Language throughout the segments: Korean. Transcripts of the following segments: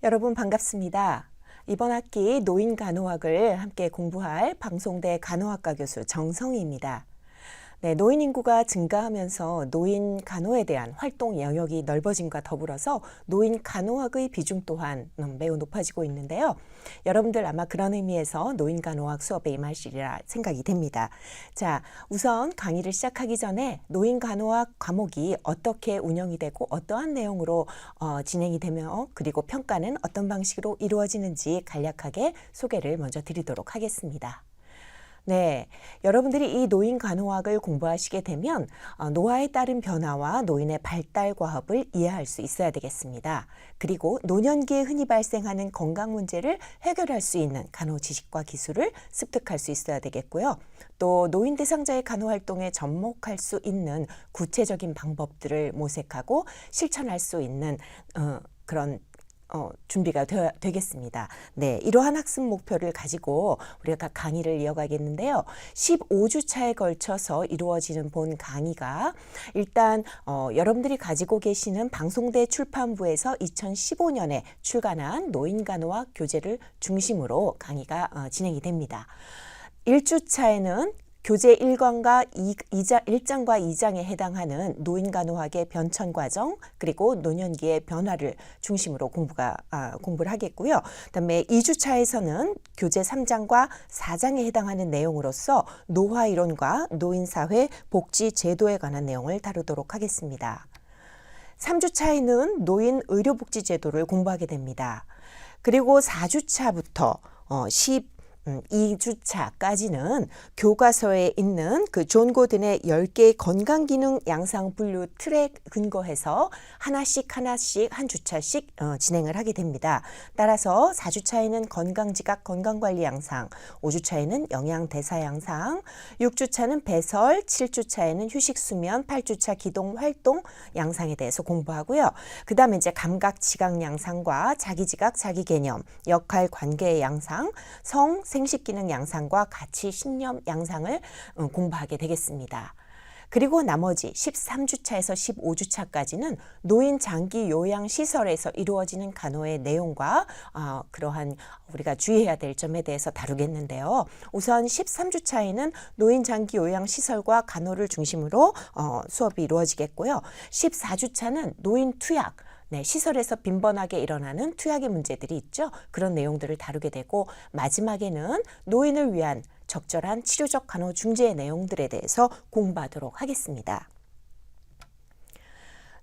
여러분 반갑습니다. 이번 학기 노인간호학을 함께 공부할 방송대 간호학과 교수 정성희입니다. 네, 노인 인구가 증가하면서 노인 간호에 대한 활동 영역이 넓어짐과 더불어서 노인 간호학의 비중 또한 매우 높아지고 있는데요. 여러분들 아마 그런 의미에서 노인 간호학 수업에 임하시리라 생각이 됩니다. 자, 우선 강의를 시작하기 전에 노인 간호학 과목이 어떻게 운영이 되고 어떠한 내용으로 진행이 되며 그리고 평가는 어떤 방식으로 이루어지는지 간략하게 소개를 먼저 드리도록 하겠습니다. 네, 여러분들이 이 노인 간호학을 공부하시게 되면 노화에 따른 변화와 노인의 발달 과업을 이해할 수 있어야 되겠습니다. 그리고 노년기에 흔히 발생하는 건강 문제를 해결할 수 있는 간호 지식과 기술을 습득할 수 있어야 되겠고요. 또 노인 대상자의 간호 활동에 접목할 수 있는 구체적인 방법들을 모색하고 실천할 수 있는 그런 준비가 되겠습니다. 네, 이러한 학습 목표를 가지고 우리가 강의를 이어가겠는데요. 15주차에 걸쳐서 이루어지는 본 강의가 일단 여러분들이 가지고 계시는 방송대 출판부에서 2015년에 출간한 노인간호학 교재를 중심으로 강의가 진행이 됩니다. 1주차에는 교재 1권과 1장과 2장에 해당하는 노인간호학의 변천과정 그리고 노년기의 변화를 중심으로 공부를 하겠고요. 그다음에 2주차에서는 교재 3장과 4장에 해당하는 내용으로서 노화이론과 노인사회 복지제도에 관한 내용을 다루도록 하겠습니다. 3주차에는 노인의료복지제도를 공부하게 됩니다. 그리고 4주차부터 2주차까지는 교과서에 있는 그 존 고든의 10개의 건강기능 양상 분류 틀에 근거해서 하나씩 한 주차씩 진행을 하게 됩니다. 따라서 4주차에는 건강지각 건강관리 양상, 5주차에는 영양대사 양상, 6주차는 배설, 7주차에는 휴식수면, 8주차 기동활동 양상에 대해서 공부하고요. 그 다음에 이제 감각지각 양상과 자기지각, 자기개념, 역할관계 양상, 생식기능 양상과 가치 신념 양상을 공부하게 되겠습니다. 그리고 나머지 13주차에서 15주차까지는 노인 장기 요양 시설에서 이루어지는 간호의 내용과 그러한 우리가 주의해야 될 점에 대해서 다루겠는데요. 우선 13주차에는 노인 장기 요양 시설과 간호를 중심으로 수업이 이루어지겠고요. 14주차는 노인 투약, 네, 시설에서 빈번하게 일어나는 투약의 문제들이 있죠. 그런 내용들을 다루게 되고 마지막에는 노인을 위한 적절한 치료적 간호 중재의 내용들에 대해서 공부하도록 하겠습니다.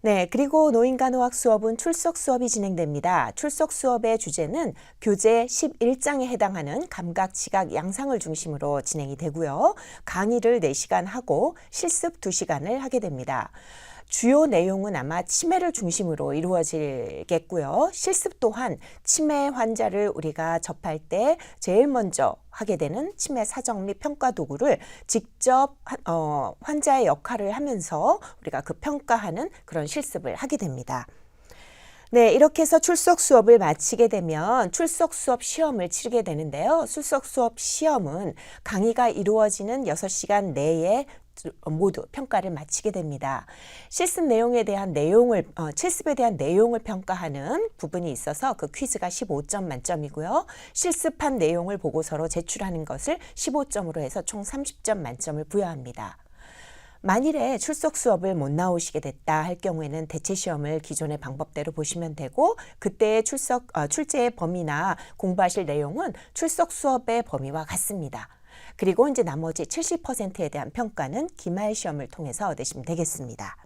네, 그리고 노인간호학 수업은 출석 수업이 진행됩니다. 출석 수업의 주제는 교재 11장에 해당하는 감각, 지각, 양상을 중심으로 진행이 되고요. 강의를 4시간 하고 실습 2시간을 하게 됩니다. 주요 내용은 아마 치매를 중심으로 이루어지겠고요. 실습 또한 치매 환자를 우리가 접할 때 제일 먼저 하게 되는 치매 사정 및 평가 도구를 직접 환자의 역할을 하면서 우리가 그 평가하는 그런 실습을 하게 됩니다. 네, 이렇게 해서 출석 수업을 마치게 되면 출석 수업 시험을 치르게 되는데요. 출석 수업 시험은 강의가 이루어지는 6시간 내에 모두 평가를 마치게 됩니다. 실습에 대한 내용을 평가하는 부분이 있어서 그 퀴즈가 15점 만점이고요. 실습한 내용을 보고서로 제출하는 것을 15점으로 해서 총 30점 만점을 부여합니다. 만일에 출석 수업을 못 나오시게 됐다 할 경우에는 대체 시험을 기존의 방법대로 보시면 되고 그때의 출제의 범위나 공부하실 내용은 출석 수업의 범위와 같습니다. 그리고 이제 나머지 70%에 대한 평가는 기말 시험을 통해서 얻으시면 되겠습니다.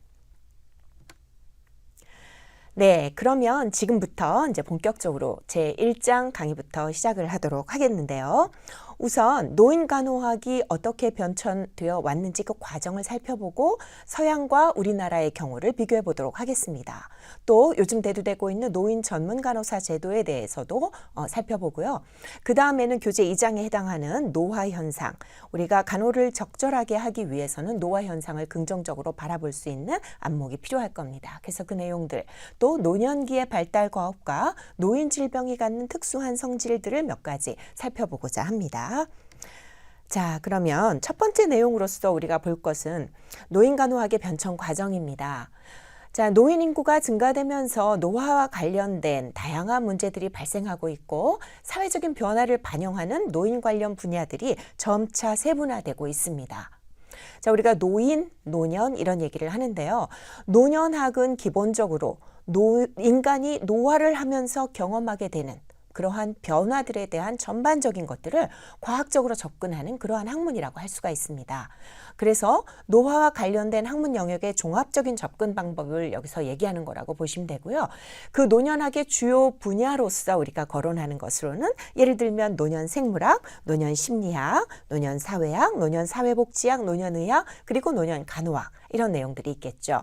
네, 그러면 지금부터 이제 본격적으로 제1장 강의부터 시작을 하도록 하겠는데요. 우선 노인간호학이 어떻게 변천되어 왔는지 그 과정을 살펴보고 서양과 우리나라의 경우를 비교해 보도록 하겠습니다. 또 요즘 대두되고 있는 노인 전문 간호사 제도에 대해서도 살펴보고요. 그 다음에는 교재 2장에 해당하는 노화 현상, 우리가 간호를 적절하게 하기 위해서는 노화 현상을 긍정적으로 바라볼 수 있는 안목이 필요할 겁니다. 그래서 그 내용들, 또 노년기의 발달 과업과 노인 질병이 갖는 특수한 성질들을 몇 가지 살펴보고자 합니다. 자, 그러면 첫 번째 내용으로서 우리가 볼 것은 노인간호학의 변천 과정입니다. 자, 노인 인구가 증가되면서 노화와 관련된 다양한 문제들이 발생하고 있고 사회적인 변화를 반영하는 노인 관련 분야들이 점차 세분화되고 있습니다. 자, 우리가 노인, 노년 이런 얘기를 하는데요. 노년학은 기본적으로 인간이 노화를 하면서 경험하게 되는 그러한 변화들에 대한 전반적인 것들을 과학적으로 접근하는 그러한 학문이라고 할 수가 있습니다. 그래서 노화와 관련된 학문 영역의 종합적인 접근 방법을 여기서 얘기하는 거라고 보시면 되고요. 그 노년학의 주요 분야로서 우리가 거론하는 것으로는 예를 들면 노년 생물학, 노년 심리학, 노년 사회학, 노년 사회복지학, 노년의학, 그리고 노년 간호학 이런 내용들이 있겠죠.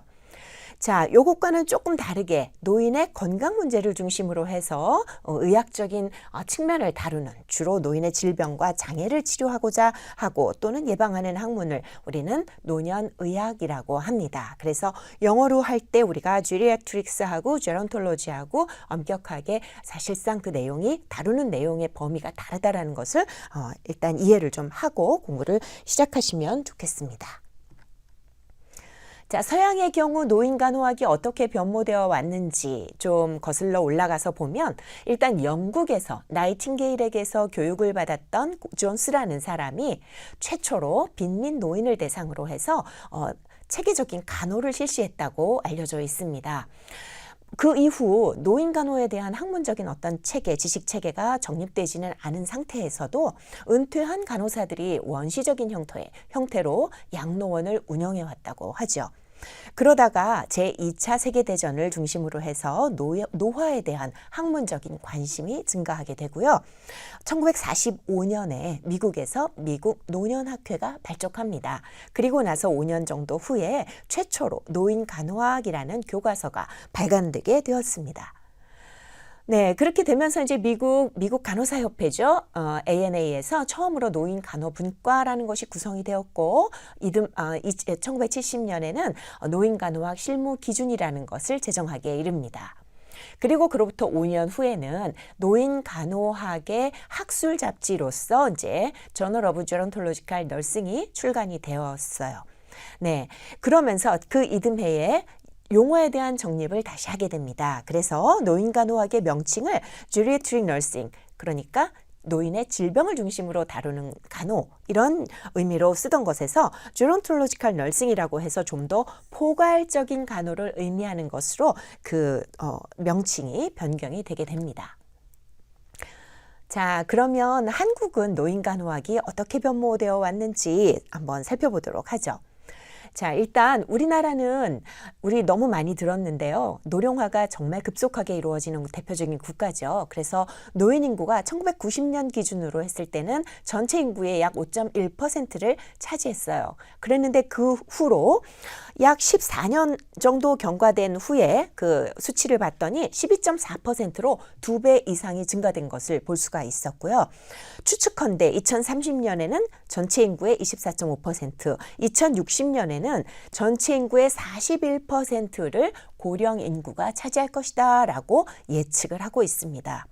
자, 요것과는 조금 다르게 노인의 건강 문제를 중심으로 해서 의학적인 측면을 다루는 주로 노인의 질병과 장애를 치료하고자 하고 또는 예방하는 학문을 우리는 노년의학이라고 합니다. 그래서 영어로 할 때 우리가 지리아트릭스하고 제론톨로지하고 엄격하게 사실상 그 내용이 다루는 내용의 범위가 다르다라는 것을 일단 이해를 좀 하고 공부를 시작하시면 좋겠습니다. 자, 서양의 경우 노인 간호학이 어떻게 변모되어 왔는지 좀 거슬러 올라가서 보면 일단 영국에서 나이팅게일에게서 교육을 받았던 존스라는 사람이 최초로 빈민 노인을 대상으로 해서 체계적인 간호를 실시했다고 알려져 있습니다. 그 이후 노인 간호에 대한 학문적인 어떤 체계, 지식 체계가 정립되지는 않은 상태에서도 은퇴한 간호사들이 원시적인 형태로 양로원을 운영해 왔다고 하죠. 그러다가 제2차 세계대전을 중심으로 해서 노화에 대한 학문적인 관심이 증가하게 되고요. 1945년에 미국에서 미국 노년학회가 발족합니다. 그리고 나서 5년 정도 후에 최초로 노인 간호학이라는 교과서가 발간되게 되었습니다. 네, 그렇게 되면서 이제 미국 간호사협회죠. ANA에서 처음으로 노인 간호 분과라는 것이 구성이 되었고 1970년에는 노인 간호학 실무 기준이라는 것을 제정하기에 이릅니다. 그리고 그로부터 5년 후에는 노인 간호학의 학술 잡지로서 이제 저널 오브 제론톨로지컬 널싱이 출간이 되었어요. 네, 그러면서 그 이듬해에 용어에 대한 정립을 다시 하게 됩니다. 그래서 노인 간호학의 명칭을 Geriatric Nursing, 그러니까 노인의 질병을 중심으로 다루는 간호 이런 의미로 쓰던 것에서 Gerontological Nursing이라고 해서 좀 더 포괄적인 간호를 의미하는 것으로 그 명칭이 변경이 되게 됩니다. 자, 그러면 한국은 노인 간호학이 어떻게 변모되어 왔는지 한번 살펴보도록 하죠. 자, 일단 우리나라는 우리 너무 많이 들었는데요. 노령화가 정말 급속하게 이루어지는 대표적인 국가죠. 그래서 노인 인구가 1990년 기준으로 했을 때는 전체 인구의 약 5.1%를 차지했어요. 그랬는데 그 후로 약 14년 정도 경과된 후에 그 수치를 봤더니 12.4%로 2배 이상이 증가된 것을 볼 수가 있었고요. 추측컨대 2030년에는 전체 인구의 24.5%, 2060년에는 전체 인구의 41%를 고령 인구가 차지할 것이다 라고 예측을 하고 있습니다.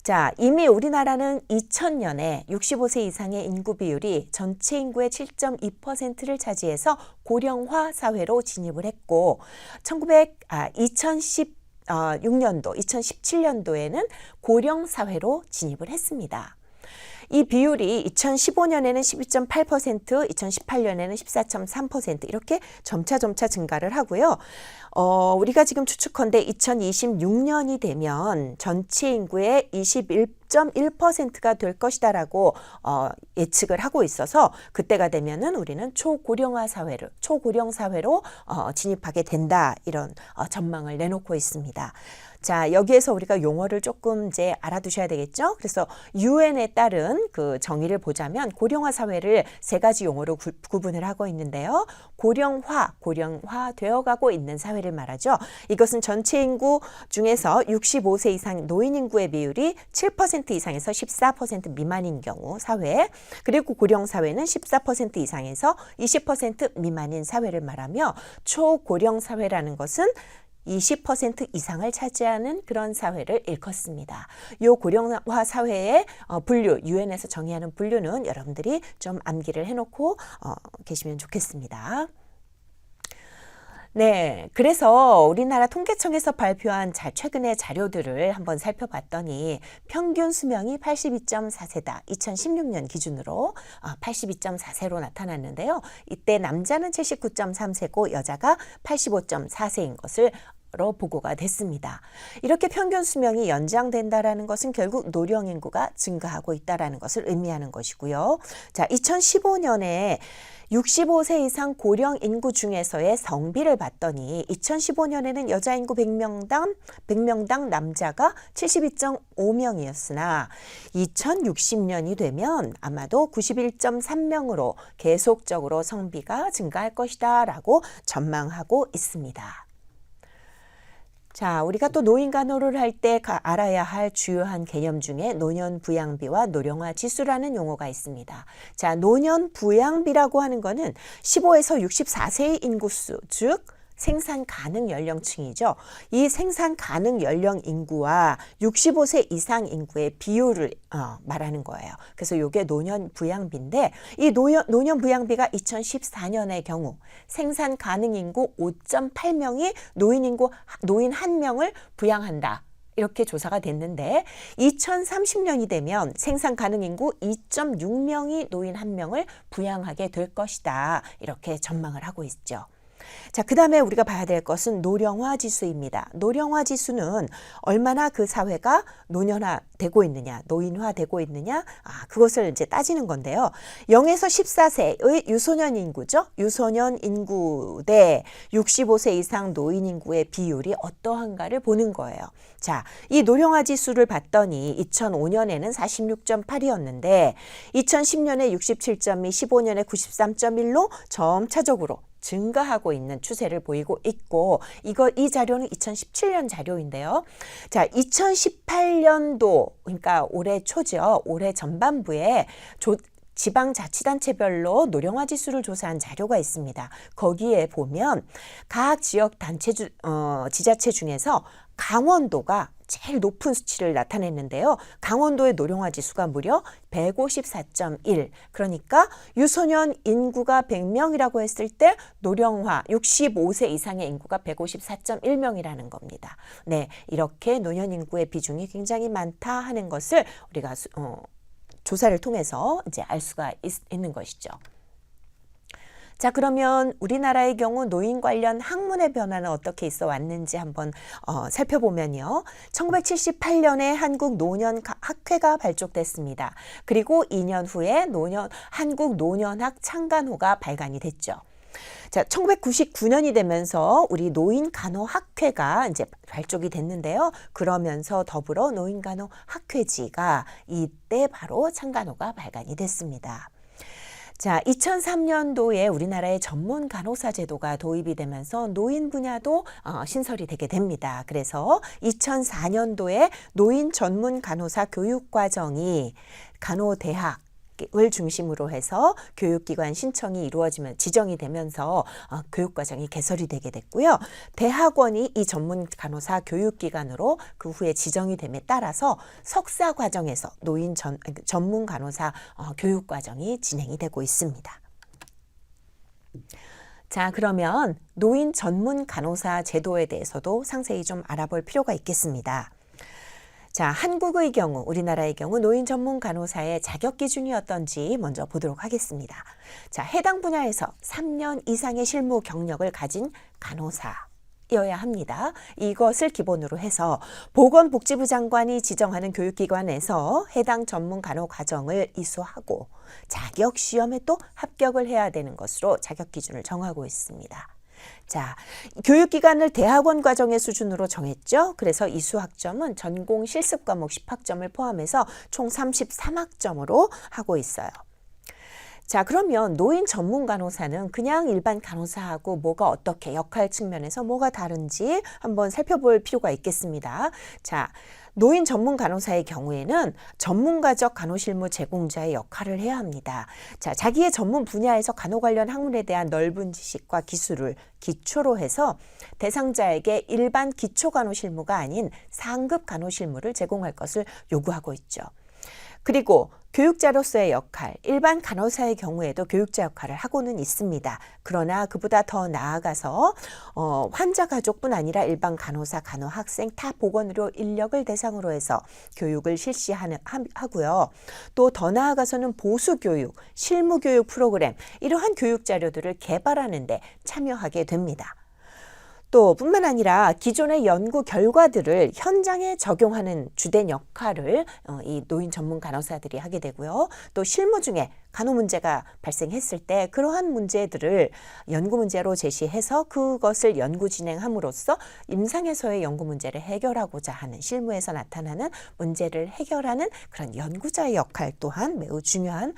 자, 이미 우리나라는 2000년에 65세 이상의 인구 비율이 전체 인구의 7.2%를 차지해서 고령화 사회로 진입을 했고 2016년도, 2017년도에는 고령 사회로 진입을 했습니다. 이 비율이 2015년에는 12.8%, 2018년에는 14.3% 이렇게 점차 증가를 하고요. 우리가 지금 추측컨대 2026년이 되면 전체 인구의 21.1%가 될 것이다라고 예측을 하고 있어서 그때가 되면은 우리는 초고령 사회로 진입하게 된다 이런 전망을 내놓고 있습니다. 자, 여기에서 우리가 용어를 조금 이제 알아두셔야 되겠죠? 그래서 유엔에 따른 그 정의를 보자면 고령화 사회를 세 가지 용어로 구분을 하고 있는데요. 고령화 되어가고 있는 사회를 말하죠. 이것은 전체 인구 중에서 65세 이상 노인 인구의 비율이 7% 이상에서 14% 미만인 경우 사회, 그리고 고령 사회는 14% 이상에서 20% 미만인 사회를 말하며 초고령 사회라는 것은 20% 이상을 차지하는 그런 사회를 일컫습니다. 이 고령화 사회의 분류, 유엔에서 정의하는 분류는 여러분들이 좀 암기를 해놓고 계시면 좋겠습니다. 네, 그래서 우리나라 통계청에서 발표한 최근의 자료들을 한번 살펴봤더니 평균 수명이 82.4세다. 2016년 기준으로 82.4세로 나타났는데요. 이때 남자는 79.3세고 여자가 85.4세인 것을 보고가 됐습니다. 이렇게 평균 수명이 연장된다라는 것은 결국 노령 인구가 증가하고 있다라는 것을 의미하는 것이고요. 자, 2015년에 65세 이상 고령 인구 중에서의 성비를 봤더니 2015년에는 여자 인구 100명당 남자가 72.5명이었으나 2060년이 되면 아마도 91.3명으로 계속적으로 성비가 증가할 것이다 라고 전망하고 있습니다. 자, 우리가 또 노인 간호를 할 때 알아야 할 주요한 개념 중에 노년 부양비와 노령화 지수라는 용어가 있습니다. 자, 노년 부양비라고 하는 거는 15에서 64세의 인구수, 즉 생산 가능 연령층이죠. 이 생산 가능 연령 인구와 65세 이상 인구의 비율을 말하는 거예요. 그래서 이게 노년 부양비인데 이 노년 부양비가 2014년의 경우 생산 가능 인구 5.8명이 노인 1명을 부양한다. 이렇게 조사가 됐는데 2030년이 되면 생산 가능 인구 2.6명이 노인 1명을 부양하게 될 것이다. 이렇게 전망을 하고 있죠. 자, 그 다음에 우리가 봐야 될 것은 노령화 지수입니다. 노령화 지수는 얼마나 그 사회가 노년화되고 있느냐, 노인화되고 있느냐, 그것을 이제 따지는 건데요. 0에서 14세의 유소년 인구죠. 유소년 인구 대 65세 이상 노인 인구의 비율이 어떠한가를 보는 거예요. 자, 이 노령화 지수를 봤더니 2005년에는 46.8이었는데 2010년에 67.2, 15년에 93.1로 점차적으로 증가하고 있는 추세를 보이고 있고 이 자료는 2017년 자료인데요. 자, 2018년도 그러니까 올해 초죠. 올해 전반부에 지방자치단체별로 노령화 지수를 조사한 자료가 있습니다. 거기에 보면 각 지역 지자체 중에서 강원도가 제일 높은 수치를 나타냈는데요. 강원도의 노령화 지수가 무려 154.1. 그러니까 유소년 인구가 100명이라고 했을 때 노령화 65세 이상의 인구가 154.1명이라는 겁니다. 네, 이렇게 노년 인구의 비중이 굉장히 많다 하는 것을 우리가 조사를 통해서 이제 알 수가 있는 것이죠. 자, 그러면 우리나라의 경우 노인 관련 학문의 변화는 어떻게 있어 왔는지 한번 살펴보면요. 1978년에 한국 노년학회가 발족됐습니다. 그리고 2년 후에 한국 노년학 창간호가 발간이 됐죠. 자, 1999년이 되면서 우리 노인간호학회가 이제 발족이 됐는데요. 그러면서 더불어 노인간호학회지가 이때 바로 창간호가 발간이 됐습니다. 자, 2003년도에 우리나라의 전문 간호사 제도가 도입이 되면서 노인 분야도 신설이 되게 됩니다. 그래서 2004년도에 노인 전문 간호사 교육과정이 간호대학 을 중심으로 해서 교육기관 신청이 지정이 되면서 교육과정이 개설이 되게 됐고요. 대학원이 이 전문 간호사 교육기관으로 그 후에 지정이 됨에 따라서 석사 과정에서 전문 간호사 교육과정이 진행이 되고 있습니다. 자, 그러면 노인 전문 간호사 제도에 대해서도 상세히 좀 알아볼 필요가 있겠습니다. 자, 한국의 경우, 우리나라의 경우 노인 전문 간호사의 자격 기준이 어떤지 먼저 보도록 하겠습니다. 자, 해당 분야에서 3년 이상의 실무 경력을 가진 간호사여야 합니다. 이것을 기본으로 해서 보건복지부 장관이 지정하는 교육기관에서 해당 전문 간호 과정을 이수하고 자격 시험에 또 합격을 해야 되는 것으로 자격 기준을 정하고 있습니다. 자, 교육기관을 대학원 과정의 수준으로 정했죠. 그래서 이수학점은 전공 실습 과목 10학점을 포함해서 총 33학점으로 하고 있어요. 자, 그러면 노인 전문 간호사는 그냥 일반 간호사하고 뭐가 어떻게 역할 측면에서 뭐가 다른지 한번 살펴볼 필요가 있겠습니다. 자, 노인 전문 간호사의 경우에는 전문가적 간호실무 제공자의 역할을 해야 합니다. 자, 자기의 전문 분야에서 간호 관련 학문에 대한 넓은 지식과 기술을 기초로 해서 대상자에게 일반 기초 간호실무가 아닌 상급 간호실무를 제공할 것을 요구하고 있죠. 그리고 교육자로서의 역할, 일반 간호사의 경우에도 교육자 역할을 하고는 있습니다. 그러나 그보다 더 나아가서 환자 가족뿐 아니라 일반 간호사, 간호학생, 타 보건의료 인력을 대상으로 해서 교육을 실시하고요. 또 더 나아가서는 보수교육, 실무교육 프로그램, 이러한 교육 자료들을 개발하는 데 참여하게 됩니다. 또 뿐만 아니라 기존의 연구 결과들을 현장에 적용하는 주된 역할을 이 노인 전문 간호사들이 하게 되고요. 또 실무 중에 간호 문제가 발생했을 때 그러한 문제들을 연구 문제로 제시해서 그것을 연구 진행함으로써 임상에서의 연구 문제를 해결하고자 하는, 실무에서 나타나는 문제를 해결하는 그런 연구자의 역할 또한 매우 중요한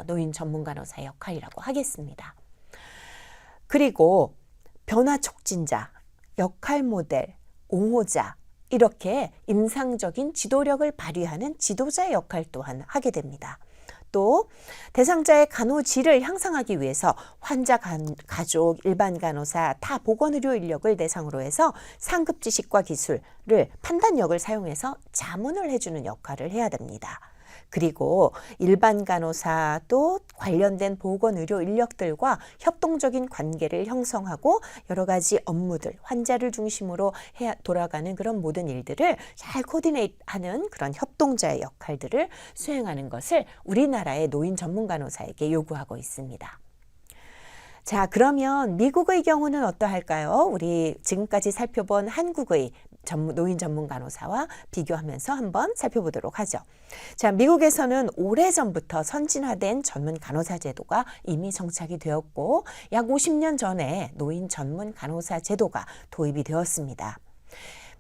노인 전문 간호사의 역할이라고 하겠습니다. 그리고 변화 촉진자, 역할 모델, 옹호자, 이렇게 임상적인 지도력을 발휘하는 지도자의 역할 또한 하게 됩니다. 또 대상자의 간호질을 향상하기 위해서 환자 가족, 일반 간호사, 타 보건의료 인력을 대상으로 해서 상급 지식과 기술을 판단력을 사용해서 자문을 해주는 역할을 해야 됩니다. 그리고 일반 간호사 또 관련된 보건의료 인력들과 협동적인 관계를 형성하고 여러 가지 업무들, 환자를 중심으로 돌아가는 그런 모든 일들을 잘 코디네이트하는 그런 협동자의 역할들을 수행하는 것을 우리나라의 노인 전문 간호사에게 요구하고 있습니다. 자, 그러면 미국의 경우는 어떠할까요? 우리 지금까지 살펴본 한국의 노인 전문 간호사와 비교하면서 한번 살펴보도록 하죠. 자, 미국에서는 오래전부터 선진화된 전문 간호사 제도가 이미 정착이 되었고 약 50년 전에 노인 전문 간호사 제도가 도입이 되었습니다.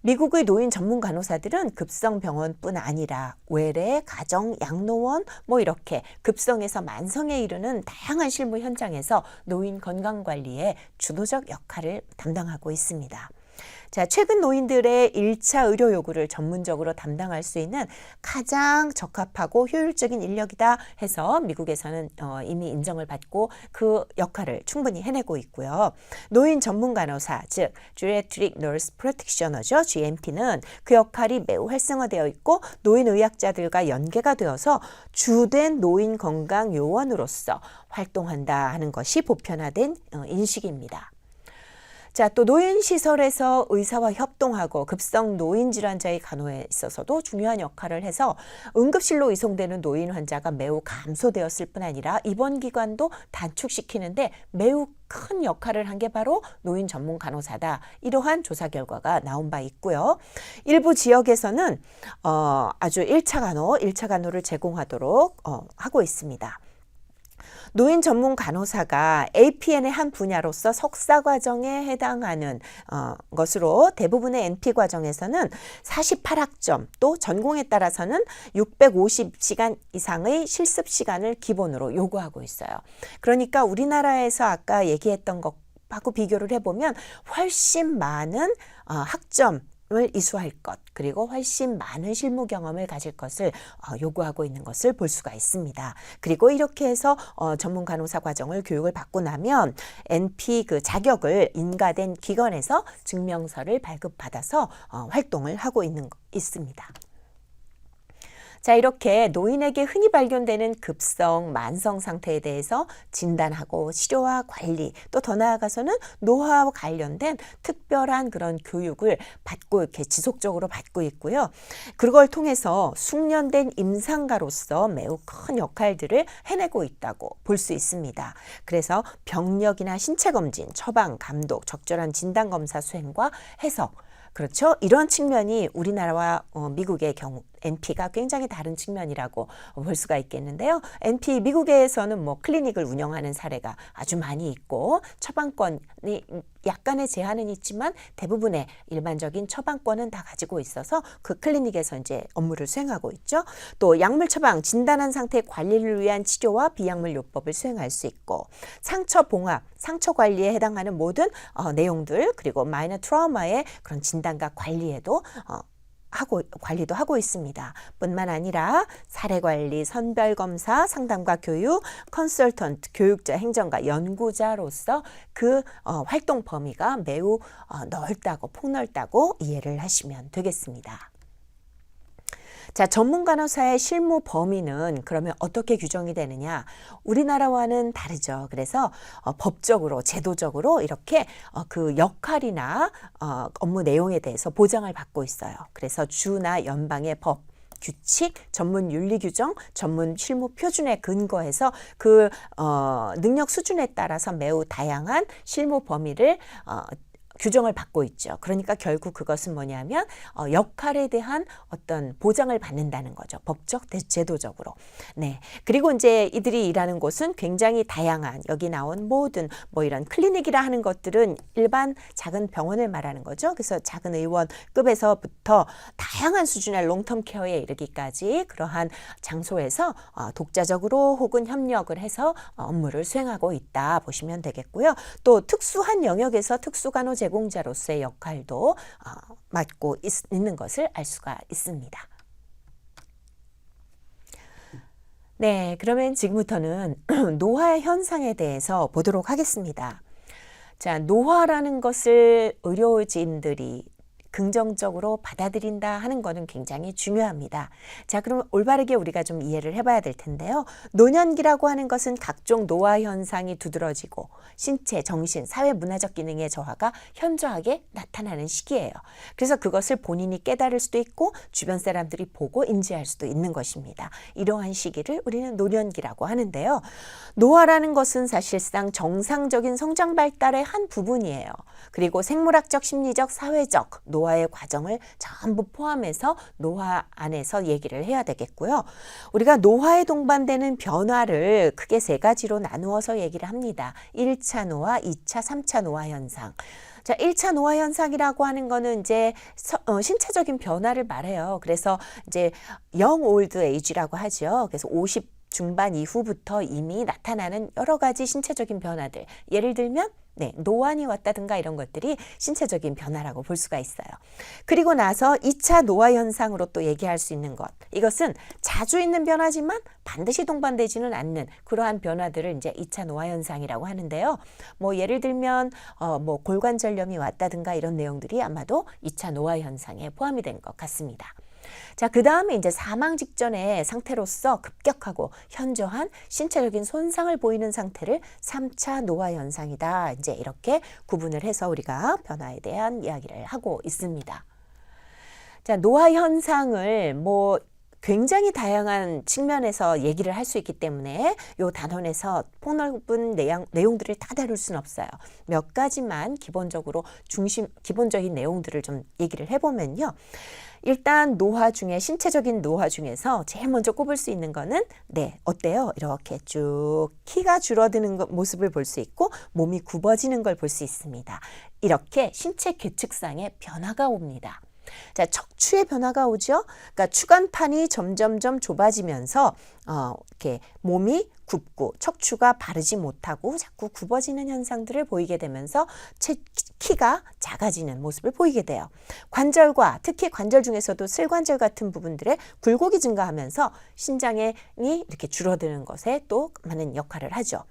미국의 노인 전문 간호사들은 급성병원뿐 아니라 외래, 가정, 양로원 이렇게 급성에서 만성에 이르는 다양한 실무 현장에서 노인 건강관리에 주도적 역할을 담당하고 있습니다. 자, 최근 노인들의 1차 의료 요구를 전문적으로 담당할 수 있는 가장 적합하고 효율적인 인력이다 해서 미국에서는 이미 인정을 받고 그 역할을 충분히 해내고 있고요. 노인 전문 간호사, 즉 Geriatric Nurse Practitioner죠. GNP는 그 역할이 매우 활성화되어 있고 노인 의학자들과 연계가 되어서 주된 노인 건강 요원으로서 활동한다 하는 것이 보편화된 인식입니다. 자, 또 노인시설에서 의사와 협동하고 급성 노인질환자의 간호에 있어서도 중요한 역할을 해서 응급실로 이송되는 노인 환자가 매우 감소되었을 뿐 아니라 입원 기간도 단축시키는데 매우 큰 역할을 한 게 바로 노인 전문 간호사다. 이러한 조사 결과가 나온 바 있고요. 일부 지역에서는 아주 1차 간호를 제공하도록 하고 있습니다. 노인 전문 간호사가 APN의 한 분야로서 석사 과정에 해당하는 것으로 대부분의 NP 과정에서는 48학점 또 전공에 따라서는 650시간 이상의 실습 시간을 기본으로 요구하고 있어요. 그러니까 우리나라에서 아까 얘기했던 것하고 비교를 해보면 훨씬 많은 학점을 이수할 것, 그리고 훨씬 많은 실무 경험을 가질 것을 요구하고 있는 것을 볼 수가 있습니다. 그리고 이렇게 해서 전문 간호사 과정을 교육을 받고 나면 NP 그 자격을 인가된 기관에서 증명서를 발급받아서 활동을 하고 있습니다. 자, 이렇게 노인에게 흔히 발견되는 급성, 만성 상태에 대해서 진단하고 치료와 관리, 또 더 나아가서는 노화와 관련된 특별한 그런 교육을 받고 이렇게 지속적으로 받고 있고요. 그걸 통해서 숙련된 임상가로서 매우 큰 역할들을 해내고 있다고 볼 수 있습니다. 그래서 병력이나 신체 검진, 처방, 감독, 적절한 진단 검사 수행과 해석, 그렇죠. 이런 측면이 우리나라와 미국의 경우 NP가 굉장히 다른 측면이라고 볼 수가 있겠는데요. NP 미국에서는 클리닉을 운영하는 사례가 아주 많이 있고 처방권이 약간의 제한은 있지만 대부분의 일반적인 처방권은 다 가지고 있어서 그 클리닉에서 이제 업무를 수행하고 있죠. 또 약물 처방, 진단한 상태 관리를 위한 치료와 비약물 요법을 수행할 수 있고 상처 봉합, 상처 관리에 해당하는 모든 내용들, 그리고 마이너 트라우마의 그런 진단과 관리도 하고 있습니다. 뿐만 아니라 사례관리, 선별검사, 상담과 교육, 컨설턴트, 교육자, 행정가, 연구자로서 그 활동 범위가 매우 폭넓다고 이해를 하시면 되겠습니다. 자, 전문 간호사의 실무 범위는 그러면 어떻게 규정이 되느냐? 우리나라와는 다르죠. 그래서 법적으로, 제도적으로 이렇게 그 역할이나 업무 내용에 대해서 보장을 받고 있어요. 그래서 주나 연방의 법, 규칙, 전문 윤리 규정, 전문 실무 표준에 근거해서 그 능력 수준에 따라서 매우 다양한 실무 범위를 규정을 받고 있죠. 그러니까 결국 그것은 뭐냐면 역할에 대한 어떤 보장을 받는다는 거죠. 법적, 제도적으로. 네. 그리고 이제 이들이 일하는 곳은 굉장히 다양한, 여기 나온 모든 뭐 이런 클리닉이라 하는 것들은 일반 작은 병원을 말하는 거죠. 그래서 작은 의원급에서부터 다양한 수준의 롱텀 케어에 이르기까지 그러한 장소에서 독자적으로 혹은 협력을 해서 업무를 수행하고 있다 보시면 되겠고요. 또 특수한 영역에서 특수간호 제공자로서의 역할도 맡고 있는 것을 알 수가 있습니다. 네, 그러면 지금부터는 노화 현상에 대해서 보도록 하겠습니다. 자, 노화라는 것을 의료진들이 긍정적으로 받아들인다 하는 것은 굉장히 중요합니다. 자, 그럼 올바르게 우리가 좀 이해를 해봐야 될 텐데요. 노년기라고 하는 것은 각종 노화 현상이 두드러지고 신체, 정신, 사회, 문화적 기능의 저하가 현저하게 나타나는 시기예요. 그래서 그것을 본인이 깨달을 수도 있고 주변 사람들이 보고 인지할 수도 있는 것입니다. 이러한 시기를 우리는 노년기라고 하는데요. 노화라는 것은 사실상 정상적인 성장 발달의 한 부분이에요. 그리고 생물학적, 심리적, 사회적 노화의 과정을 전부 포함해서 노화 안에서 얘기를 해야 되겠고요. 우리가 노화에 동반되는 변화를 크게 세 가지로 나누어서 얘기를 합니다. 1차 노화, 2차, 3차 노화 현상. 자, 1차 노화 현상이라고 하는 거는 이제 신체적인 변화를 말해요. 그래서 이제 young old age라고 하죠. 그래서 50 중반 이후부터 이미 나타나는 여러 가지 신체적인 변화들. 예를 들면 노안이 왔다든가 이런 것들이 신체적인 변화라고 볼 수가 있어요. 그리고 나서 2차 노화 현상으로 또 얘기할 수 있는 것. 이것은 자주 있는 변화지만 반드시 동반되지는 않는 그러한 변화들을 이제 2차 노화 현상이라고 하는데요. 뭐 예를 들면 뭐 골관절염이 왔다든가 이런 내용들이 아마도 2차 노화 현상에 포함이 된 것 같습니다. 자, 그 다음에 이제 사망 직전의 상태로서 급격하고 현저한 신체적인 손상을 보이는 상태를 3차 노화 현상이다. 이제 이렇게 구분을 해서 우리가 변화에 대한 이야기를 하고 있습니다. 자, 노화 현상을 뭐 굉장히 다양한 측면에서 얘기를 할 수 있기 때문에 이 단원에서 폭넓은 내용들을 다 다룰 수는 없어요. 몇 가지만 기본적인 내용들을 좀 얘기를 해보면요. 일단 노화 중에 신체적인 노화 중에서 제일 먼저 꼽을 수 있는 거는 어때요? 이렇게 쭉 키가 줄어드는 모습을 볼 수 있고 몸이 굽어지는 걸 볼 수 있습니다. 이렇게 신체 계측상의 변화가 옵니다. 자, 척추의 변화가 오죠. 그러니까 추간판이 점점점 좁아지면서 이렇게 몸이 굽고 척추가 바르지 못하고 자꾸 굽어지는 현상들을 보이게 되면서 키가 작아지는 모습을 보이게 돼요. 관절과 특히 관절 중에서도 슬관절 같은 부분들의 굴곡이 증가하면서 신장이 이렇게 줄어드는 것에 또 많은 역할을 하죠.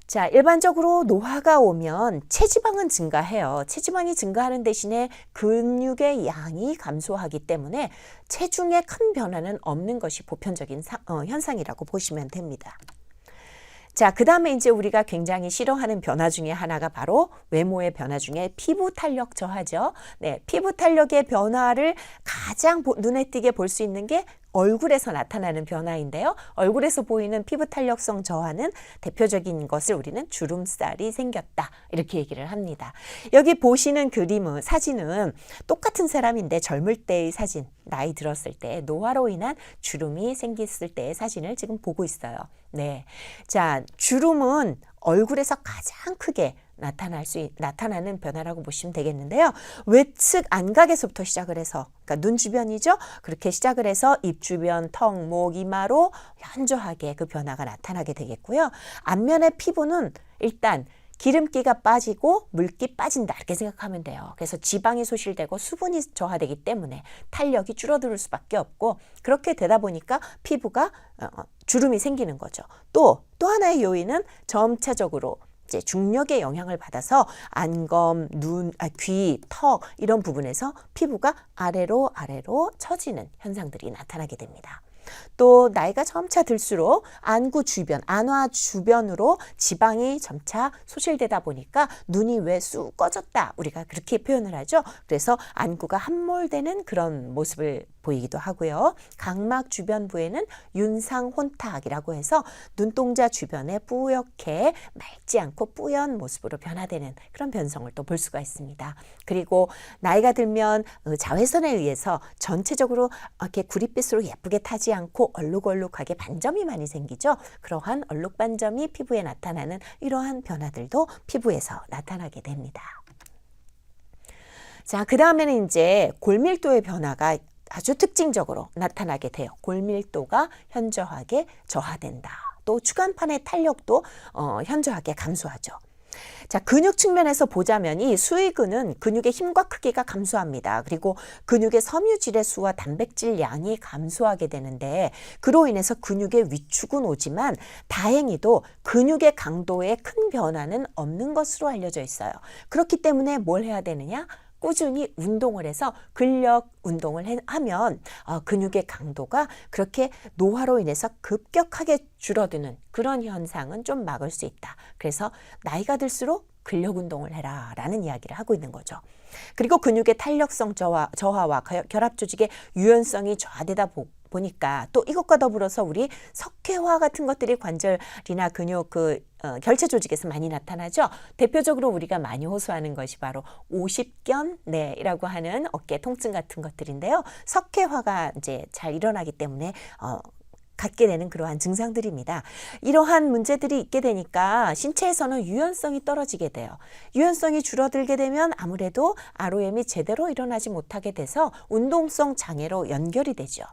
자, 일반적으로 노화가 오면 체지방은 증가해요. 체지방이 증가하는 대신에 근육의 양이 감소하기 때문에 체중에 큰 변화는 없는 것이 보편적인 현상이라고 보시면 됩니다. 자, 그 다음에 이제 우리가 굉장히 싫어하는 변화 중에 하나가 바로 외모의 변화 중에 피부 탄력 저하죠. 네, 피부 탄력의 변화를 가장 눈에 띄게 볼 수 있는 게 얼굴에서 나타나는 변화인데요. 얼굴에서 보이는 피부 탄력성 저하는 대표적인 것을 우리는 주름살이 생겼다 이렇게 얘기를 합니다. 여기 보시는 사진은 똑같은 사람인데 젊을 때의 사진, 나이 들었을 때 노화로 인한 주름이 생겼을 때의 사진을 지금 보고 있어요. 네, 자, 주름은 얼굴에서 가장 크게 나타나는 변화라고 보시면 되겠는데요. 외측 안각에서부터 시작을 해서, 그러니까 눈 주변이죠. 그렇게 시작을 해서 입 주변, 턱, 목, 이마로 현저하게 그 변화가 나타나게 되겠고요. 앞면의 피부는 일단 기름기가 빠지고 물기 빠진다 이렇게 생각하면 돼요. 그래서 지방이 소실되고 수분이 저하되기 때문에 탄력이 줄어들 수밖에 없고 그렇게 되다 보니까 피부가 주름이 생기는 거죠. 또 하나의 요인은 점차적으로 이제 중력의 영향을 받아서 안검, 눈, 귀, 턱 이런 부분에서 피부가 아래로 처지는 현상들이 나타나게 됩니다. 또 나이가 점차 들수록 안구 주변, 안화 주변으로 지방이 점차 소실되다 보니까 눈이 왜 쑥 꺼졌다 우리가 그렇게 표현을 하죠. 그래서 안구가 함몰되는 그런 모습을 보이기도 하고요. 각막 주변부에는 윤상혼탁이라고 해서 눈동자 주변에 뿌옇게 맑지 않고 뿌연 모습으로 변화되는 그런 변성을 또 볼 수가 있습니다. 그리고 나이가 들면 자외선에 의해서 전체적으로 이렇게 구릿빛으로 예쁘게 타지 않고 얼룩얼룩하게 반점이 많이 생기죠. 그러한 얼룩 반점이 피부에 나타나는 이러한 변화들도 피부에서 나타나게 됩니다. 자, 그 다음에는 이제 골밀도의 변화가 아주 특징적으로 나타나게 돼요. 골밀도가 현저하게 저하된다. 또 추간판의 탄력도 현저하게 감소하죠. 자, 근육 측면에서 보자면 이 수의근은 근육의 힘과 크기가 감소합니다. 그리고 근육의 섬유질의 수와 단백질 양이 감소하게 되는데 그로 인해서 근육의 위축은 오지만 다행히도 근육의 강도에 큰 변화는 없는 것으로 알려져 있어요. 그렇기 때문에 뭘 해야 되느냐? 꾸준히 운동을 해서 근력 운동을 하면 근육의 강도가 그렇게 노화로 인해서 급격하게 줄어드는 그런 현상은 좀 막을 수 있다. 그래서 나이가 들수록 근력 운동을 해라 라는 이야기를 하고 있는 거죠. 그리고 근육의 탄력성 저하와 결합 조직의 유연성이 저하되다 보니까 또 이것과 더불어서 우리 석회화 같은 것들이 관절이나 근육 결체 조직에서 많이 나타나죠. 대표적으로 우리가 많이 호소하는 것이 바로 오십견내라고 하는 어깨 통증 같은 것들인데요. 석회화가 이제 잘 일어나기 때문에 갖게 되는 그러한 증상들입니다. 이러한 문제들이 있게 되니까 신체에서는 유연성이 떨어지게 돼요. 유연성이 줄어들게 되면 아무래도 ROM이 제대로 일어나지 못하게 돼서 운동성 장애로 연결이 되죠.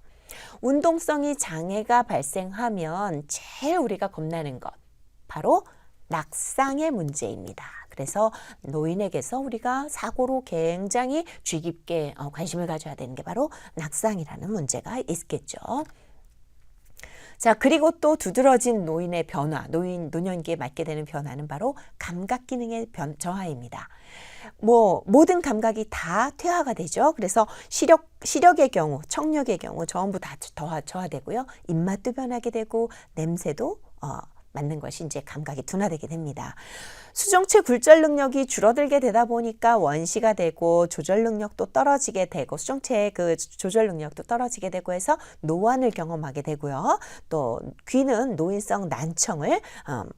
운동성이 장애가 발생하면 제일 우리가 겁나는 것 바로 낙상의 문제입니다. 그래서 노인에게서 우리가 사고로 굉장히 주의 깊게 관심을 가져야 되는 게 바로 낙상이라는 문제가 있겠죠. 자, 그리고 또 두드러진 노인의 변화, 노년기에 맞게 되는 변화는 바로 감각 기능의 저하입니다. 모든 감각이 다 퇴화가 되죠. 그래서 시력의 경우, 청력의 경우 전부 다 저하되고요. 입맛도 변하게 되고 냄새도 맞는 것이 이제 감각이 둔화되게 됩니다. 수정체 굴절 능력이 줄어들게 되다 보니까 원시가 되고 조절 능력도 떨어지게 되고 수정체의 조절 능력도 떨어지게 되고 해서 노안을 경험하게 되고요. 또 귀는 노인성 난청을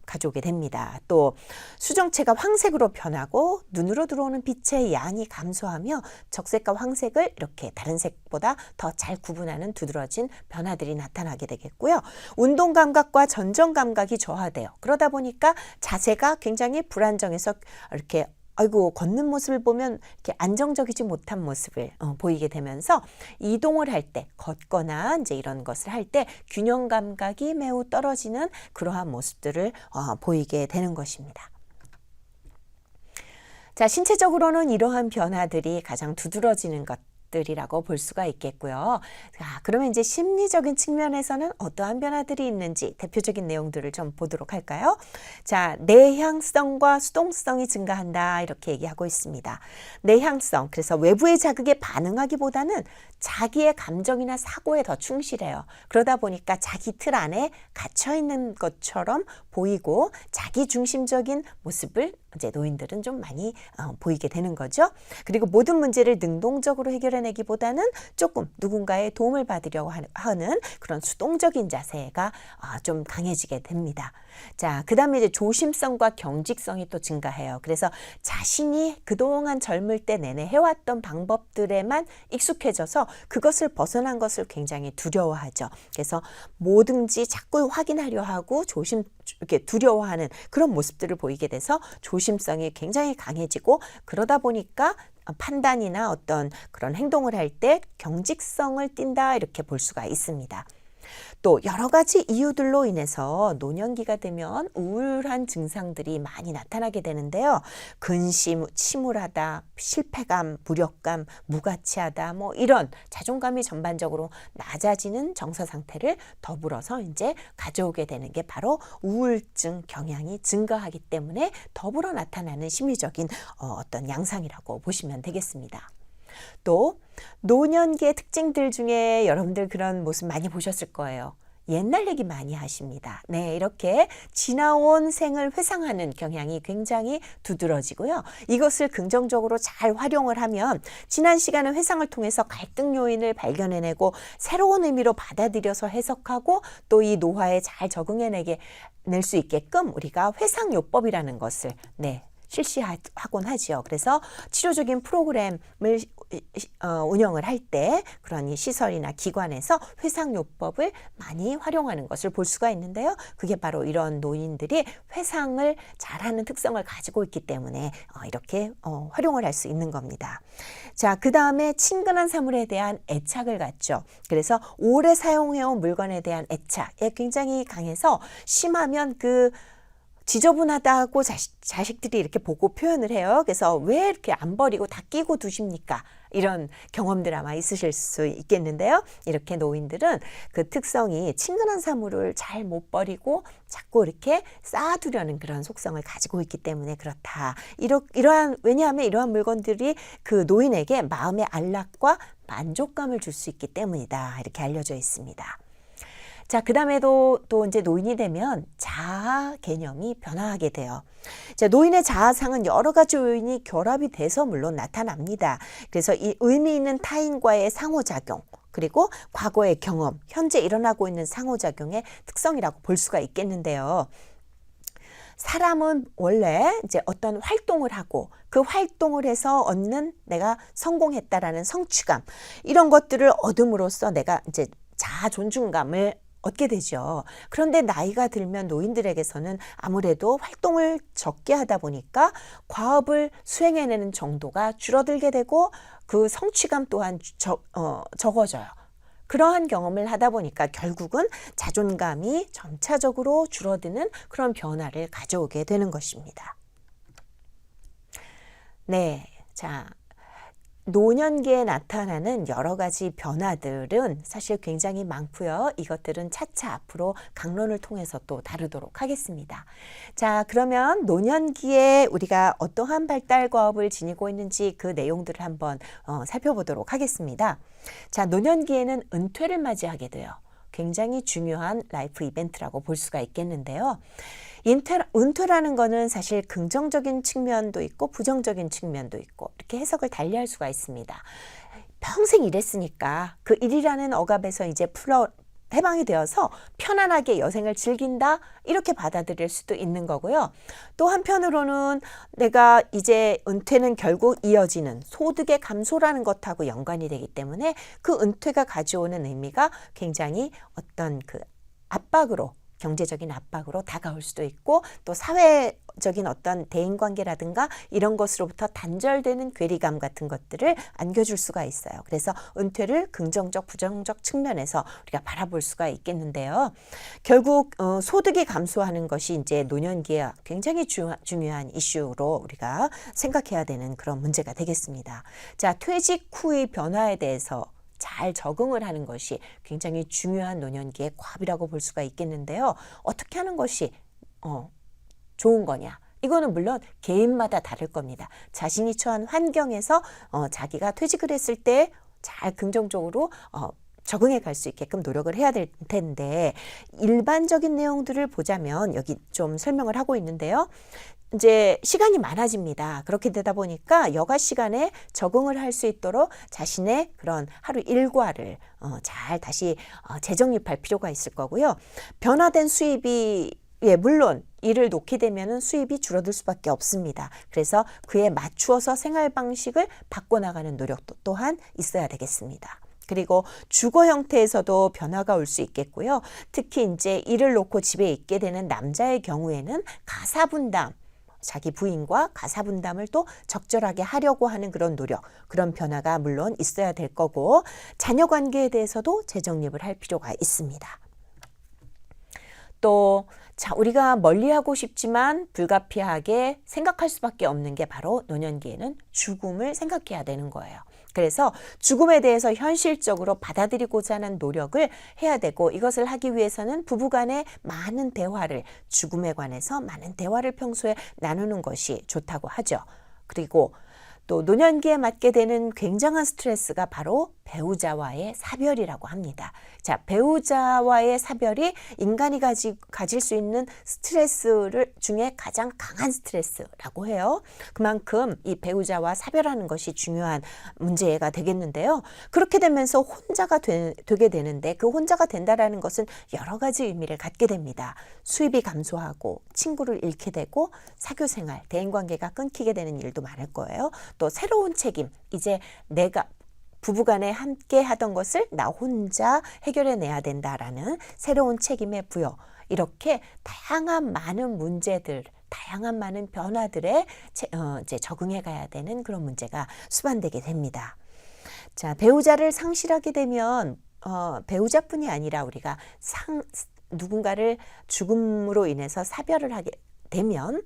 가져오게 됩니다. 또 수정체가 황색으로 변하고 눈으로 들어오는 빛의 양이 감소하며 적색과 황색을 이렇게 다른 색보다 더 잘 구분하는 두드러진 변화들이 나타나게 되겠고요. 운동 감각과 전정 감각이 저하돼요. 그러다 보니까 자세가 굉장히 불안정해서 이렇게 걷는 모습을 보면 이렇게 안정적이지 못한 모습을 보이게 되면서 이동을 할 때 걷거나 이제 이런 것을 할 때 균형 감각이 매우 떨어지는 그러한 모습들을 보이게 되는 것입니다. 자, 신체적으로는 이러한 변화들이 가장 두드러지는 것들이라고 볼 수가 있겠고요. 자, 그러면 이제 심리적인 측면에서는 어떠한 변화들이 있는지 대표적인 내용들을 좀 보도록 할까요? 자, 내향성과 수동성이 증가한다 이렇게 얘기하고 있습니다. 내향성, 그래서 외부의 자극에 반응하기보다는 자기의 감정이나 사고에 더 충실해요. 그러다 보니까 자기 틀 안에 갇혀 있는 것처럼 보이고 자기 중심적인 모습을 이제 노인들은 좀 많이 보이게 되는 거죠. 그리고 모든 문제를 능동적으로 해결해내기보다는 조금 누군가의 도움을 받으려고 하는 그런 수동적인 자세가 좀 강해지게 됩니다. 자, 그 다음에 이제 조심성과 경직성이 또 증가해요. 그래서 자신이 그동안 젊을 때 내내 해왔던 방법들에만 익숙해져서 그것을 벗어난 것을 굉장히 두려워하죠. 그래서 뭐든지 자꾸 확인하려 하고 이렇게 두려워하는 그런 모습들을 보이게 돼서 조심성이 굉장히 강해지고 그러다 보니까 판단이나 어떤 그런 행동을 할 때 경직성을 띈다 이렇게 볼 수가 있습니다. 또 여러 가지 이유들로 인해서 노년기가 되면 우울한 증상들이 많이 나타나게 되는데요. 근심, 침울하다, 실패감, 무력감, 무가치하다, 뭐 이런 자존감이 전반적으로 낮아지는 정서 상태를 더불어서 이제 가져오게 되는 게 바로 우울증 경향이 증가하기 때문에 더불어 나타나는 심리적인 어떤 양상이라고 보시면 되겠습니다. 또 노년기의 특징들 중에 여러분들 그런 모습 많이 보셨을 거예요. 옛날 얘기 많이 하십니다. 네, 이렇게 지나온 생을 회상하는 경향이 굉장히 두드러지고요. 이것을 긍정적으로 잘 활용을 하면 지난 시간의 회상을 통해서 갈등 요인을 발견해내고 새로운 의미로 받아들여서 해석하고 또 이 노화에 잘 적응해내게 낼 수 있게끔 우리가 회상요법이라는 것을 실시하곤 하지요. 그래서 치료적인 프로그램을 운영을 할 때 그런 이 시설이나 기관에서 회상요법을 많이 활용하는 것을 볼 수가 있는데요. 그게 바로 이런 노인들이 회상을 잘하는 특성을 가지고 있기 때문에 이렇게 활용을 할 수 있는 겁니다. 자, 그 다음에 친근한 사물에 대한 애착을 갖죠. 그래서 오래 사용해온 물건에 대한 애착이 굉장히 강해서 심하면 그 지저분하다고 자식들이 이렇게 보고 표현을 해요. 그래서 왜 이렇게 안 버리고 다 끼고 두십니까? 이런 경험들 아마 있으실 수 있겠는데요. 이렇게 노인들은 그 특성이 친근한 사물을 잘 못 버리고 자꾸 이렇게 쌓아두려는 그런 속성을 가지고 있기 때문에 그렇다. 왜냐하면 이러한 물건들이 그 노인에게 마음의 안락과 만족감을 줄 수 있기 때문이다. 이렇게 알려져 있습니다. 자, 그 다음에도 또 이제 노인이 되면 자아 개념이 변화하게 돼요. 자, 노인의 자아상은 여러 가지 요인이 결합이 돼서 물론 나타납니다. 그래서 이 의미 있는 타인과의 상호작용, 그리고 과거의 경험, 현재 일어나고 있는 상호작용의 특성이라고 볼 수가 있겠는데요. 사람은 원래 이제 어떤 활동을 하고 그 활동을 해서 얻는 내가 성공했다라는 성취감, 이런 것들을 얻음으로써 내가 이제 자아 존중감을 얻게 되죠. 그런데 나이가 들면 노인들에게서는 아무래도 활동을 적게 하다 보니까 과업을 수행해내는 정도가 줄어들게 되고 그 성취감 또한 적어져요. 그러한 경험을 하다 보니까 결국은 자존감이 점차적으로 줄어드는 그런 변화를 가져오게 되는 것입니다. 네, 자, 노년기에 나타나는 여러 가지 변화들은 사실 굉장히 많고요. 이것들은 차차 앞으로 강론을 통해서 또 다루도록 하겠습니다. 자, 그러면 노년기에 우리가 어떠한 발달 과업을 지니고 있는지 그 내용들을 한번 살펴보도록 하겠습니다. 자, 노년기에는 은퇴를 맞이하게 돼요. 굉장히 중요한 라이프 이벤트라고 볼 수가 있겠는데요. 은퇴라는 거는 사실 긍정적인 측면도 있고 부정적인 측면도 있고 이렇게 해석을 달리할 수가 있습니다. 평생 일했으니까 그 일이라는 억압에서 이제 해방이 되어서 편안하게 여생을 즐긴다, 이렇게 받아들일 수도 있는 거고요. 또 한편으로는 내가 이제 은퇴는 결국 이어지는 소득의 감소라는 것하고 연관이 되기 때문에 그 은퇴가 가져오는 의미가 굉장히 어떤 그 압박으로, 경제적인 압박으로 다가올 수도 있고 또 사회적인 어떤 대인관계라든가 이런 것으로부터 단절되는 괴리감 같은 것들을 안겨줄 수가 있어요. 그래서 은퇴를 긍정적, 부정적 측면에서 우리가 바라볼 수가 있겠는데요. 결국 소득이 감소하는 것이 이제 노년기에 굉장히 중요한 이슈로 우리가 생각해야 되는 그런 문제가 되겠습니다. 자, 퇴직 후의 변화에 대해서 잘 적응을 하는 것이 굉장히 중요한 노년기의 과업이라고 볼 수가 있겠는데요. 어떻게 하는 것이 좋은 거냐? 이거는 물론 개인마다 다를 겁니다. 자신이 처한 환경에서 자기가 퇴직을 했을 때 잘 긍정적으로 적응해 갈 수 있게끔 노력을 해야 될 텐데, 일반적인 내용들을 보자면 여기 좀 설명을 하고 있는데요. 이제 시간이 많아집니다. 그렇게 되다 보니까 여가 시간에 적응을 할 수 있도록 자신의 그런 하루 일과를 잘 다시 재정립할 필요가 있을 거고요. 변화된 수입이 물론 일을 놓게 되면 수입이 줄어들 수밖에 없습니다. 그래서 그에 맞추어서 생활 방식을 바꿔나가는 노력도 또한 있어야 되겠습니다. 그리고 주거 형태에서도 변화가 올 수 있겠고요. 특히 이제 일을 놓고 집에 있게 되는 남자의 경우에는 가사분담, 자기 부인과 가사분담을 또 적절하게 하려고 하는 그런 노력, 그런 변화가 물론 있어야 될 거고, 자녀 관계에 대해서도 재정립을 할 필요가 있습니다. 또 우리가 멀리하고 싶지만 불가피하게 생각할 수밖에 없는 게 바로 노년기에는 죽음을 생각해야 되는 거예요. 그래서 죽음에 대해서 현실적으로 받아들이고자 하는 노력을 해야 되고, 이것을 하기 위해서는 부부간의 많은 대화를, 죽음에 관해서 많은 대화를 평소에 나누는 것이 좋다고 하죠. 그리고 또 노년기에 맞게 되는 굉장한 스트레스가 바로 배우자와의 사별이라고 합니다. 자, 배우자와의 사별이 인간이 가질 수 있는 스트레스를 중에 가장 강한 스트레스라고 해요. 그만큼 이 배우자와 사별하는 것이 중요한 문제가 되겠는데요. 그렇게 되면서 혼자가 되게 되는데, 그 혼자가 된다라는 것은 여러 가지 의미를 갖게 됩니다. 수입이 감소하고 친구를 잃게 되고 사교생활, 대인관계가 끊기게 되는 일도 많을 거예요. 또 새로운 책임, 이제 내가 부부간에 함께 하던 것을 나 혼자 해결해내야 된다라는 새로운 책임의 부여, 이렇게 다양한 많은 문제들, 다양한 많은 변화들에 이제 적응해 가야 되는 그런 문제가 수반되게 됩니다. 자, 배우자를 상실하게 되면 배우자뿐이 아니라 우리가 누군가를 죽음으로 인해서 사별을 하게 되면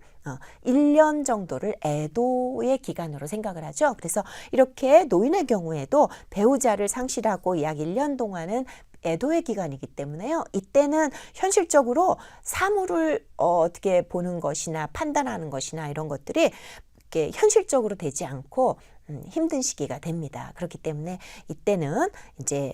1년 정도를 애도의 기간으로 생각을 하죠. 그래서 이렇게 노인의 경우에도 배우자를 상실하고 약 1년 동안은 애도의 기간이기 때문에요. 이때는 현실적으로 사물을 어떻게 보는 것이나 판단하는 것이나 이런 것들이 이렇게 현실적으로 되지 않고 힘든 시기가 됩니다. 그렇기 때문에 이때는 이제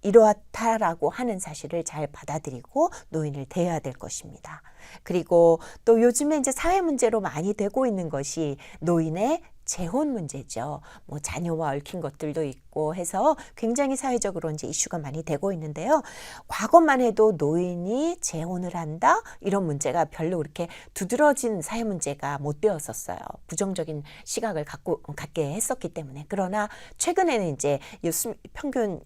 이렇다라고 하는 사실을 잘 받아들이고 노인을 대해야 될 것입니다. 그리고 또 요즘에 이제 사회 문제로 많이 되고 있는 것이 노인의 재혼 문제죠. 뭐 자녀와 얽힌 것들도 있고 해서 굉장히 사회적으로 이제 이슈가 많이 되고 있는데요. 과거만 해도 노인이 재혼을 한다, 이런 문제가 별로 그렇게 두드러진 사회 문제가 못 되었었어요. 부정적인 시각을 갖게 했었기 때문에. 그러나 최근에는 이제 평균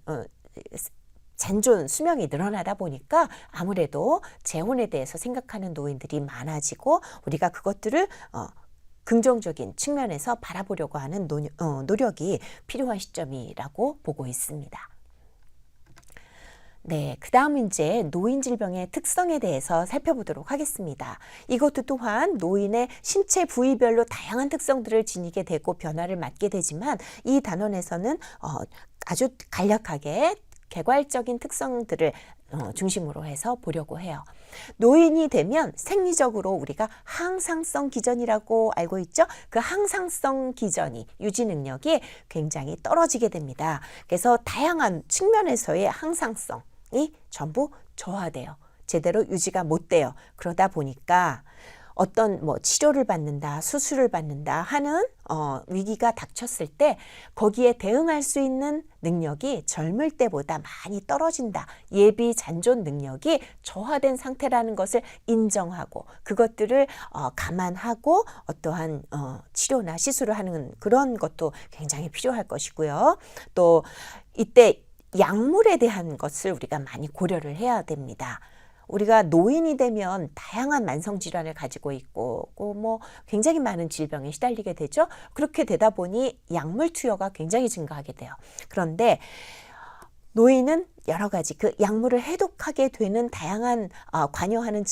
생존 수명이 늘어나다 보니까 아무래도 재혼에 대해서 생각하는 노인들이 많아지고, 우리가 그것들을 긍정적인 측면에서 바라보려고 하는 노력이 필요한 시점이라고 보고 있습니다. 네, 그 다음은 이제 노인 질병의 특성에 대해서 살펴보도록 하겠습니다. 이것도 또한 노인의 신체 부위별로 다양한 특성들을 지니게 되고 변화를 맞게 되지만, 이 단원에서는 아주 간략하게 개괄적인 특성들을 중심으로 해서 보려고 해요. 노인이 되면 생리적으로 우리가 항상성 기전이라고 알고 있죠. 그 항상성 기전이, 유지 능력이 굉장히 떨어지게 됩니다. 그래서 다양한 측면에서의 항상성이 전부 저하돼요. 제대로 유지가 못 돼요. 그러다 보니까 어떤 치료를 받는다, 수술을 받는다 하는 위기가 닥쳤을 때 거기에 대응할 수 있는 능력이 젊을 때보다 많이 떨어진다. 예비 잔존 능력이 저하된 상태라는 것을 인정하고 그것들을 감안하고 어떠한 치료나 시술을 하는 그런 것도 굉장히 필요할 것이고요. 또 이때 약물에 대한 것을 우리가 많이 고려를 해야 됩니다. 우리가 노인이 되면 다양한 만성질환을 가지고 있고 굉장히 많은 질병에 시달리게 되죠. 그렇게 되다 보니 약물 투여가 굉장히 증가하게 돼요. 그런데 노인은 여러 가지 그 약물을 해독하게 되는 다양한 관여하는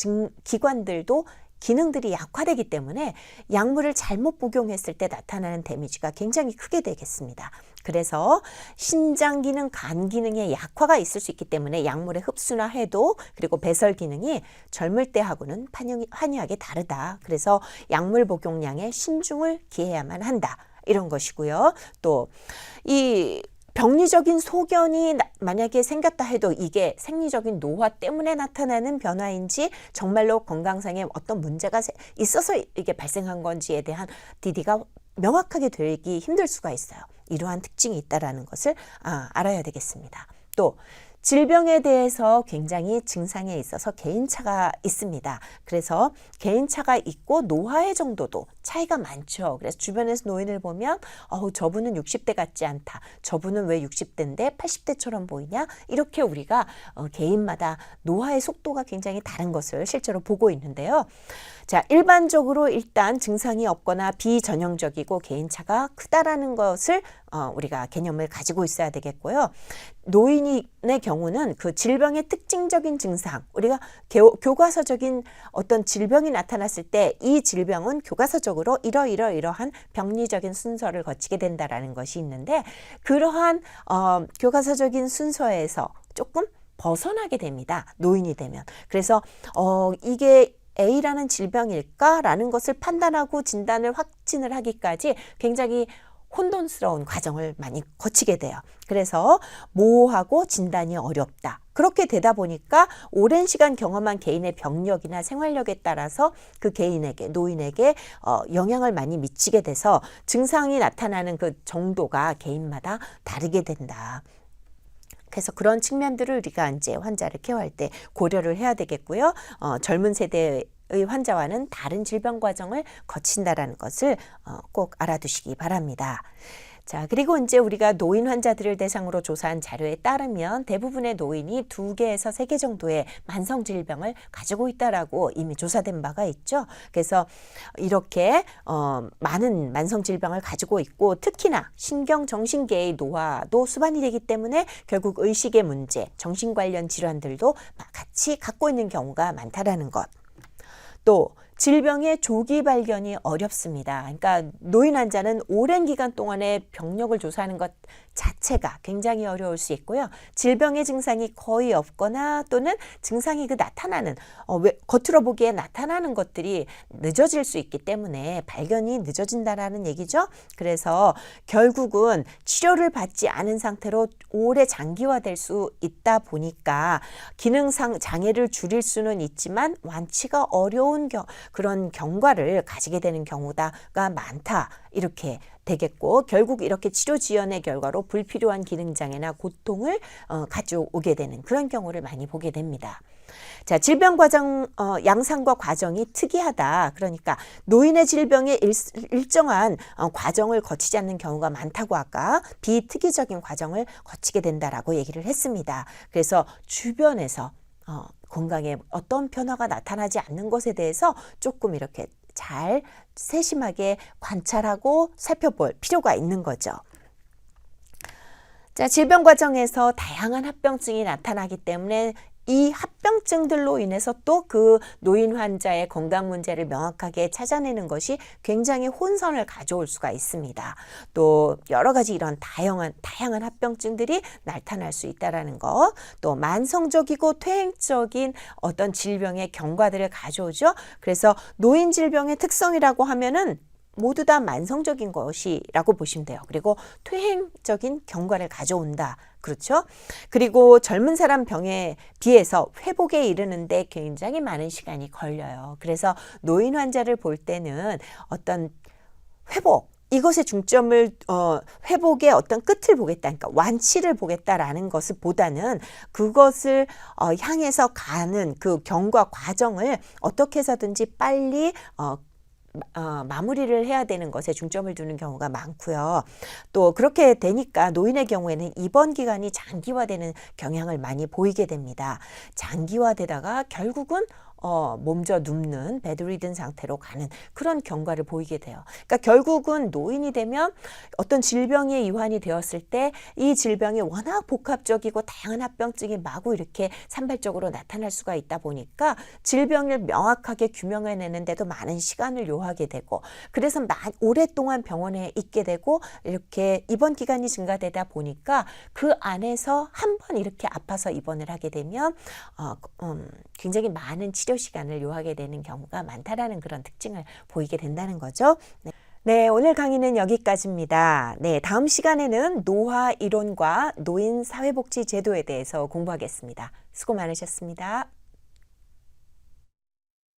기관들도 기능들이 약화되기 때문에 약물을 잘못 복용했을 때 나타나는 데미지가 굉장히 크게 되겠습니다. 그래서 신장 기능, 간 기능에 약화가 있을 수 있기 때문에 약물의 흡수나 해독, 그리고 배설 기능이 젊을 때하고는 환희하게 다르다. 그래서 약물 복용량에 신중을 기해야만 한다. 이런 것이고요. 또 이 병리적인 소견이 만약에 생겼다 해도 이게 생리적인 노화 때문에 나타나는 변화인지 정말로 건강상에 어떤 문제가 있어서 이게 발생한 건지에 대한 디디가 명확하게 되기 힘들 수가 있어요. 이러한 특징이 있다는 것을 알아야 되겠습니다. 또 질병에 대해서 굉장히 증상에 있어서 개인차가 있습니다. 그래서 개인차가 있고 노화의 정도도 차이가 많죠. 그래서 주변에서 노인을 보면 저분은 60대 같지 않다. 저분은 왜 60대인데 80대처럼 보이냐? 이렇게 우리가 개인마다 노화의 속도가 굉장히 다른 것을 실제로 보고 있는데요. 자, 일반적으로 일단 증상이 없거나 비전형적이고 개인차가 크다라는 것을 우리가 개념을 가지고 있어야 되겠고요. 노인의 경우는 그 질병의 특징적인 증상, 우리가 교과서적인 어떤 질병이 나타났을 때 이 질병은 교과서적으로 이러한 병리적인 순서를 거치게 된다라는 것이 있는데, 그러한 교과서적인 순서에서 조금 벗어나게 됩니다. 노인이 되면. 그래서 이게 A라는 질병일까라는 것을 판단하고 진단을 확진을 하기까지 굉장히 혼돈스러운 과정을 많이 거치게 돼요. 그래서 모호하고 진단이 어렵다. 그렇게 되다 보니까 오랜 시간 경험한 개인의 병력이나 생활력에 따라서 그 개인에게, 노인에게 영향을 많이 미치게 돼서 증상이 나타나는 그 정도가 개인마다 다르게 된다. 그래서 그런 측면들을 우리가 이제 환자를 케어할 때 고려를 해야 되겠고요. 젊은 세대의 환자와는 다른 질병 과정을 거친다라는 것을 꼭 알아두시기 바랍니다. 자, 그리고 이제 우리가 노인 환자들을 대상으로 조사한 자료에 따르면 대부분의 노인이 2개에서 3개 정도의 만성 질병을 가지고 있다라고 이미 조사된 바가 있죠. 그래서 이렇게 많은 만성 질병을 가지고 있고, 특히나 신경정신계의 노화도 수반이 되기 때문에 결국 의식의 문제, 정신 관련 질환들도 같이 갖고 있는 경우가 많다라는 것. 또 질병의 조기 발견이 어렵습니다. 그러니까 노인 환자는 오랜 기간 동안의 병력을 조사하는 것 자체가 굉장히 어려울 수 있고요. 질병의 증상이 거의 없거나 또는 증상이 나타나는 겉으로 보기에 나타나는 것들이 늦어질 수 있기 때문에 발견이 늦어진다라는 얘기죠. 그래서 결국은 치료를 받지 않은 상태로 오래 장기화될 수 있다 보니까 기능상 장애를 줄일 수는 있지만 완치가 어려운 그런 경과를 가지게 되는 경우가 많다, 이렇게 되겠고, 결국 이렇게 치료 지연의 결과로 불필요한 기능장애나 고통을 가져오게 되는 그런 경우를 많이 보게 됩니다. 자, 질병 과정, 양상과 과정이 특이하다. 그러니까 노인의 질병에 일정한 과정을 거치지 않는 경우가 많다고 아까 비특이적인 과정을 거치게 된다라고 얘기를 했습니다. 그래서 주변에서 건강에 어떤 변화가 나타나지 않는 것에 대해서 조금 이렇게 잘 세심하게 관찰하고 살펴볼 필요가 있는 거죠. 자, 질병 과정에서 다양한 합병증이 나타나기 때문에 이 합병증들로 인해서 또 그 노인 환자의 건강 문제를 명확하게 찾아내는 것이 굉장히 혼선을 가져올 수가 있습니다. 또 여러 가지 이런 다양한 합병증들이 나타날 수 있다는 것, 또 만성적이고 퇴행적인 어떤 질병의 경과들을 가져오죠. 그래서 노인 질병의 특성이라고 하면은 모두 다 만성적인 것이라고 보시면 돼요. 그리고 퇴행적인 경과를 가져온다. 그렇죠? 그리고 젊은 사람 병에 비해서 회복에 이르는데 굉장히 많은 시간이 걸려요. 그래서 노인 환자를 볼 때는 어떤 회복, 이것의 중점을 회복의 어떤 끝을 보겠다, 그러니까 완치를 보겠다라는 것을 보다는 그것을 향해서 가는 그 경과 과정을 어떻게 해서든지 빨리 마무리를 해야 되는 것에 중점을 두는 경우가 많고요. 또 그렇게 되니까 노인의 경우에는 입원 기간이 장기화되는 경향을 많이 보이게 됩니다. 장기화되다가 결국은 몸져 눕는 베드리든 상태로 가는 그런 경과를 보이게 돼요. 그러니까 결국은 노인이 되면 어떤 질병이 이환이 되었을 때 이 질병이 워낙 복합적이고 다양한 합병증이 마구 이렇게 산발적으로 나타날 수가 있다 보니까 질병을 명확하게 규명해내는데도 많은 시간을 요하게 되고, 그래서 오랫동안 병원에 있게 되고 이렇게 입원 기간이 증가되다 보니까 그 안에서 한 번 이렇게 아파서 입원을 하게 되면 굉장히 많은 치료 시간을 요하게 되는 경우가 많다라는 그런 특징을 보이게 된다는 거죠. 네, 오늘 강의는 여기까지입니다. 네, 다음 시간에는 노화 이론과 노인 사회복지 제도에 대해서 공부하겠습니다. 수고 많으셨습니다.